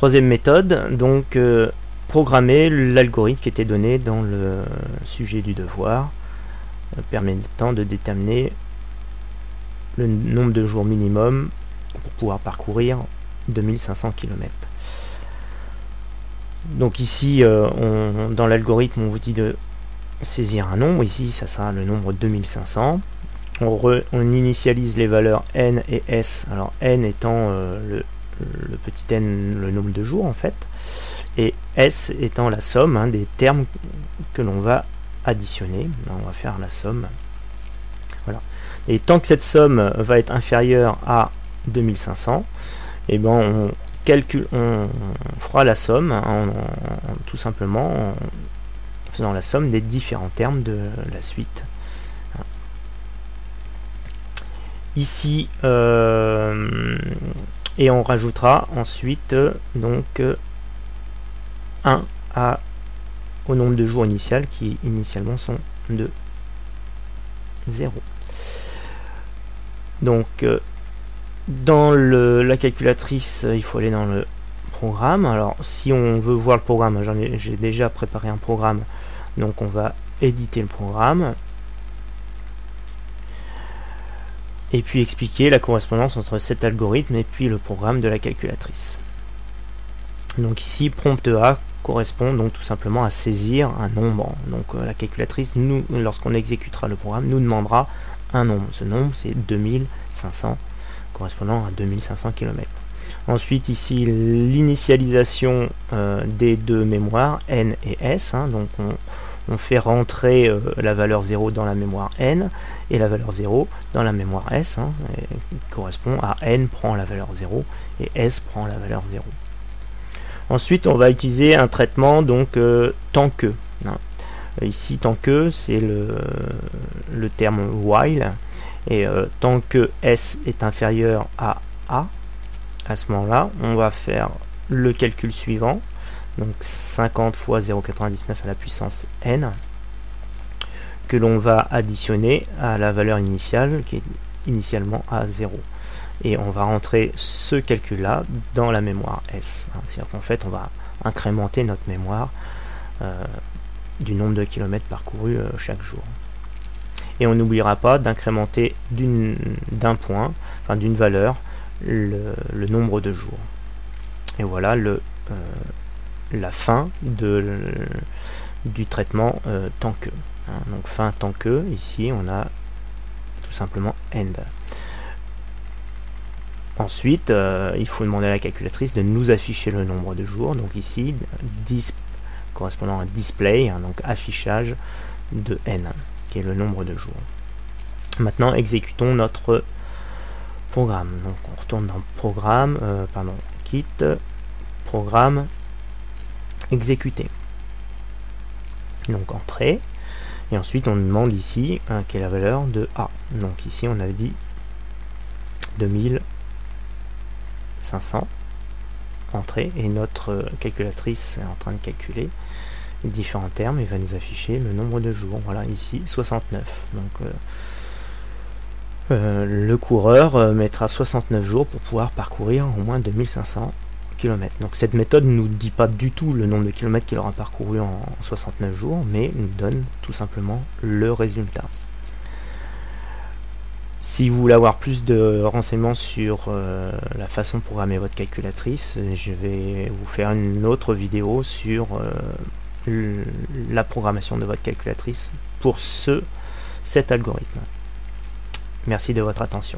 Troisième méthode, donc programmer l'algorithme qui était donné dans le sujet du devoir, permettant de déterminer le nombre de jours minimum pour pouvoir parcourir 2500 km. Donc ici, dans l'algorithme, on vous dit de saisir un nombre. Ici, ça sera le nombre 2500. On initialise les valeurs n et s. Alors n étant le petit n, le nombre de jours en fait, et s étant la somme des termes que l'on va additionner. Là, on va faire la somme. Voilà. Et tant que cette somme va être inférieure à 2500, et ben on fera la somme tout simplement en faisant la somme des différents termes de la suite. Ici, et on rajoutera ensuite donc 1 au nombre de jours initial qui initialement sont de 0. Donc dans la calculatrice, il faut aller dans le programme. Alors si on veut voir le programme, j'ai déjà préparé un programme, donc on va éditer le programme et puis expliquer la correspondance entre cet algorithme et puis le programme de la calculatrice. Donc ici prompt A correspond donc tout simplement à saisir un nombre. Donc la calculatrice, lorsqu'on exécutera le programme, nous demandera un nombre. Ce nombre c'est 2500, correspondant à 2500 km. Ensuite ici l'initialisation des deux mémoires n et s. Donc on fait rentrer la valeur 0 dans la mémoire n et la valeur 0 dans la mémoire s, qui correspond à n prend la valeur 0 et s prend la valeur 0. Ensuite on va utiliser un traitement donc tant que. Ici tant que c'est le terme while, et tant que s est inférieur à a, à ce moment-là on va faire le calcul suivant, donc 50 fois 0,99 à la puissance n, que l'on va additionner à la valeur initiale qui est initialement à 0, et on va rentrer ce calcul là dans la mémoire s. C'est-à-dire qu'en fait on va incrémenter notre mémoire du nombre de kilomètres parcourus chaque jour. Et on n'oubliera pas d'incrémenter d'un point, enfin d'une valeur, le nombre de jours. Et voilà la fin du traitement tant que. Donc fin tant que, ici on a tout simplement end. Ensuite, il faut demander à la calculatrice de nous afficher le nombre de jours. Donc ici, correspondant à display, donc affichage de n, qui est le nombre de jours. Maintenant, exécutons notre programme. Donc on retourne dans programme, kit, programme, exécuter. Donc entrée, et ensuite on demande ici quelle est la valeur de A. Donc ici on a dit 2500, entrée, et notre calculatrice est en train de calculer les différents termes et va nous afficher le nombre de jours. Voilà, ici 69. Donc le coureur mettra 69 jours pour pouvoir parcourir au moins 2500 km. Donc cette méthode ne nous dit pas du tout le nombre de kilomètres qu'il aura parcouru en 69 jours, mais nous donne tout simplement le résultat. Si vous voulez avoir plus de renseignements sur la façon de programmer votre calculatrice, je vais vous faire une autre vidéo sur la programmation de votre calculatrice pour cet algorithme. Merci de votre attention.